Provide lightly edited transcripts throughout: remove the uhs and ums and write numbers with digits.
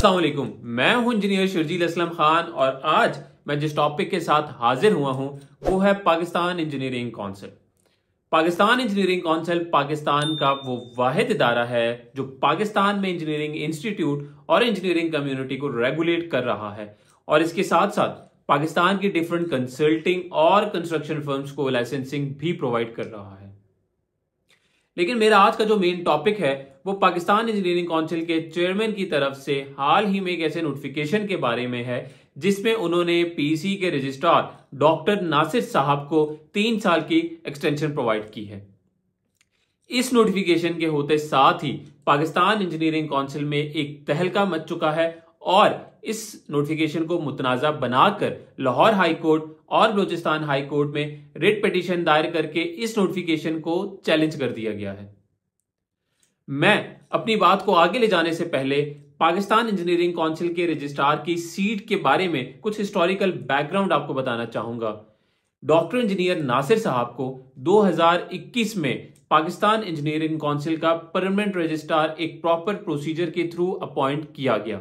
अस्सलाम वालेकुम, मैं हूं इंजीनियर शर्जील असलम खान और आज मैं जिस टॉपिक के साथ हाजिर हुआ हूं वो है Pakistan engineering council. Pakistan engineering council Pakistan का वो वाहिद इदारा है जो पाकिस्तान में इंजीनियरिंग इंस्टीट्यूट और इंजीनियरिंग कम्युनिटी को रेगुलेट कर रहा है और इसके साथ साथ पाकिस्तान की डिफरेंट कंसल्टिंग और कंस्ट्रक्शन फर्म्स को लाइसेंसिंग भी प्रोवाइड कर रहा है। लेकिन मेरा आज का जो मेन टॉपिक है वो पाकिस्तान इंजीनियरिंग काउंसिल के चेयरमैन की तरफ से हाल ही में एक ऐसे नोटिफिकेशन के बारे में है जिसमें उन्होंने पीसी के रजिस्ट्रार डॉक्टर नासिर साहब को 3 साल की एक्सटेंशन प्रोवाइड की है। इस नोटिफिकेशन के होते साथ ही पाकिस्तान इंजीनियरिंग काउंसिल में एक तहलका मच चुका है और इस नोटिफिकेशन को मुतनाज़ा बनाकर लाहौर हाई कोर्ट और बलूचिस्तान हाई कोर्ट में रिट पिटीशन दायर करके इस नोटिफिकेशन को चैलेंज कर दिया गया है। मैं अपनी बात को आगे ले जाने से पहले पाकिस्तान इंजीनियरिंग काउंसिल के रजिस्ट्रार की सीट के बारे में कुछ हिस्टोरिकल बैकग्राउंड आपको बताना चाहूंगा। डॉक्टर इंजीनियर नासिर साहब को 2021 में पाकिस्तान इंजीनियरिंग काउंसिल का परमानेंट रजिस्ट्रार एक प्रॉपर प्रोसीजर के थ्रू अपॉइंट किया गया।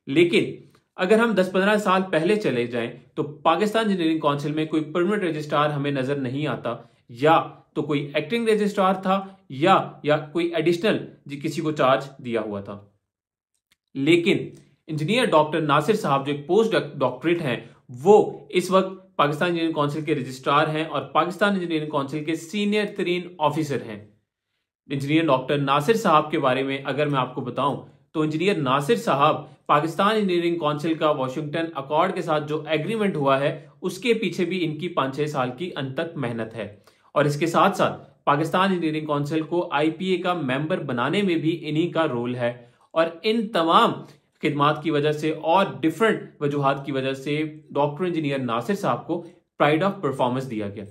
लेकिन अगर हम 10-15 साल पहले चले जाएं तो पाकिस्तान इंजीनियरिंग काउंसिल में कोई परमानेंट रजिस्ट्रार हमें नजर नहीं आता, या तो कोई एक्टिंग रजिस्ट्रार था या कोई एडिशनल किसी को चार्ज दिया हुआ था। लेकिन इंजीनियर डॉक्टर नासिर साहब जो एक पोस्ट डॉक्टरेट हैं वो इस वक्त पाकिस्तान इंजीनियरिंग काउंसिल के रजिस्ट्रार हैं और पाकिस्तान इंजीनियरिंग काउंसिल के सीनियर तरीन ऑफिसर हैं। इंजीनियर डॉक्टर नासिर साहब के बारे में अगर मैं आपको बताऊं तो इंजीनियर नासिर साहब पाकिस्तान इंजीनियरिंग काउंसिल का वॉशिंगटन अकॉर्ड के साथ जो एग्रीमेंट हुआ है उसके पीछे भी इनकी 5-6 साल की अनथक मेहनत है और इसके साथ साथ पाकिस्तान इंजीनियरिंग काउंसिल को आईपीए का मेंबर बनाने में भी इन्हीं का रोल है और इन तमाम खिदमात की वजह से और डिफरेंट वजूहात की वजह से डॉक्टर इंजीनियर नासिर साहब को प्राइड ऑफ परफॉर्मेंस दिया गया।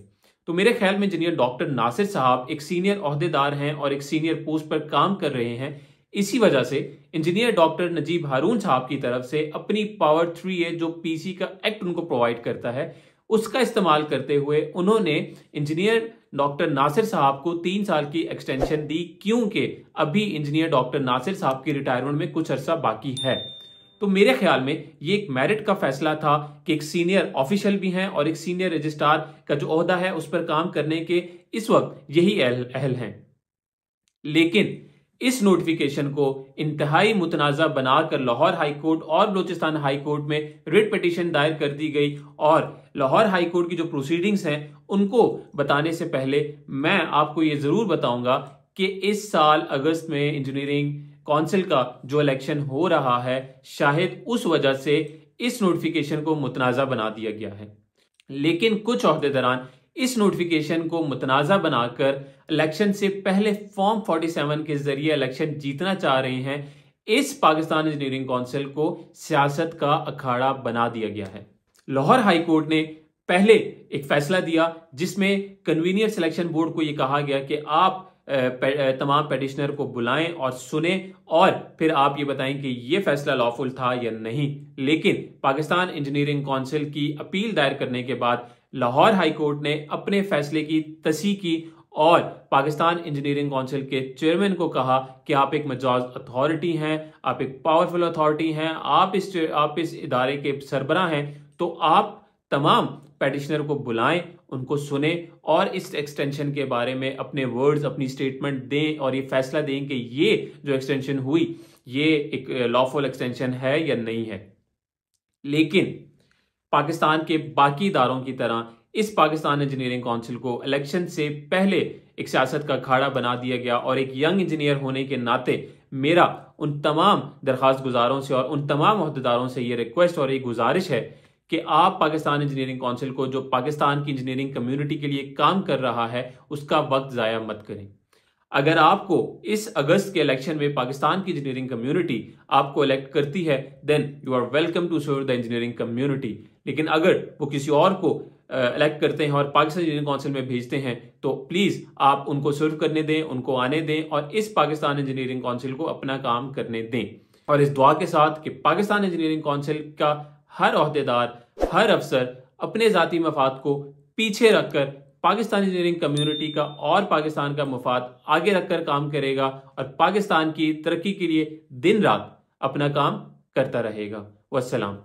तो मेरे ख्याल में इंजीनियर डॉक्टर नासिर साहब एक सीनियर ओहदेदार हैं और एक सीनियर पोस्ट पर काम कर रहे हैं। इसी वजह से इंजीनियर डॉक्टर नजीब हारून साहब की तरफ से अपनी पावर 3A जो पीसी का एक्ट उनको प्रोवाइड करता है उसका इस्तेमाल करते हुए उन्होंने इंजीनियर डॉक्टर नासिर साहब को 3 साल की एक्सटेंशन दी, क्योंकि अभी इंजीनियर डॉक्टर नासिर साहब की रिटायरमेंट में कुछ अरसा बाकी है। तो मेरे ख्याल में ये एक मेरिट का फैसला था कि एक सीनियर ऑफिशियल भी हैं और एक सीनियर रजिस्ट्रार का जो ओहदा है उस पर काम करने के इस वक्त यही अहल हैं। लेकिन इस नोटिफिकेशन को इंतहाई मुतनाज़ा बनाकर लाहौर हाई कोर्ट और बलूचिस्तान हाई कोर्ट में रिट पिटीशन दायर कर दी गई और लाहौर हाई कोर्ट की जो प्रोसीडिंग्स हैं उनको बताने से पहले मैं आपको ये जरूर बताऊंगा कि इस साल अगस्त में इंजीनियरिंग काउंसिल का जो इलेक्शन हो रहा है शायद उस वजह से इस नोटिफिकेशन को मुतनाज़ा बना दिया गया है। लेकिन कुछ ओहदेदारान इस नोटिफिकेशन को मुतनाज़ा बनाकर इलेक्शन से पहले फॉर्म 47 के जरिए इलेक्शन जीतना चाह रहे हैं। इस पाकिस्तान इंजीनियरिंग काउंसिल को सियासत का अखाड़ा बना दिया गया है। लाहौर हाई कोर्ट ने पहले एक फैसला दिया जिसमें कन्वीनियर सिलेक्शन बोर्ड को यह कहा गया कि आप तमाम पेटिशनर को बुलाएं और सुने और फिर आप ये बताएं कि ये फैसला लॉफुल था या नहीं। लेकिन पाकिस्तान इंजीनियरिंग काउंसिल की अपील दायर करने के बाद लाहौर हाई कोर्ट ने अपने फैसले की तस्दीक की और पाकिस्तान इंजीनियरिंग काउंसिल के चेयरमैन को कहा कि आप एक मजाज अथॉरिटी हैं, आप एक पावरफुल अथॉरिटी हैं, आप इस इदारे के सरबराह हैं, तो आप तमाम पेटिशनर को बुलाएं, उनको सुने और इस एक्सटेंशन के बारे में अपने वर्ड्स, अपनी स्टेटमेंट दें और ये फैसला दें कि ये जो एक्सटेंशन हुई ये एक लॉफुल एक्सटेंशन है या नहीं है। लेकिन पाकिस्तान के बाकी इदारों की तरह इस पाकिस्तान इंजीनियरिंग काउंसिल को इलेक्शन से पहले एक सियासत का अखाड़ा बना दिया गया और एक यंग इंजीनियर होने के नाते मेरा उन तमाम दरख्वास्त गुजारों से और उन तमाम ओहदेदारों से ये रिक्वेस्ट और ये गुजारिश है कि आप पाकिस्तान इंजीनियरिंग काउंसिल को जो पाकिस्तान की इंजीनियरिंग कम्युनिटी के लिए काम कर रहा है उसका वक्त ज़ाया मत करें। अगर आपको इस अगस्त के इलेक्शन में पाकिस्तान की इंजीनियरिंग कम्युनिटी आपको इलेक्ट करती है then you are welcome to serve the engineering community. लेकिन अगर वो किसी और को इलेक्ट करते हैं और पाकिस्तान इंजीनियरिंग काउंसिल में भेजते हैं तो प्लीज आप उनको सर्व करने दें, उनको आने दें और इस पाकिस्तान इंजीनियरिंग काउंसिल को अपना काम करने दें। और इस दुआ के साथ कि पाकिस्तान इंजीनियरिंग काउंसिल का हर ओहदेदार, हर अफसर अपने जाती मफाद को पीछे रखकर पाकिस्तान इंजीनियरिंग कम्युनिटी का और पाकिस्तान का मफाद आगे रखकर काम करेगा और पाकिस्तान की तरक्की के लिए दिन रात अपना काम करता रहेगा। वस्सलाम।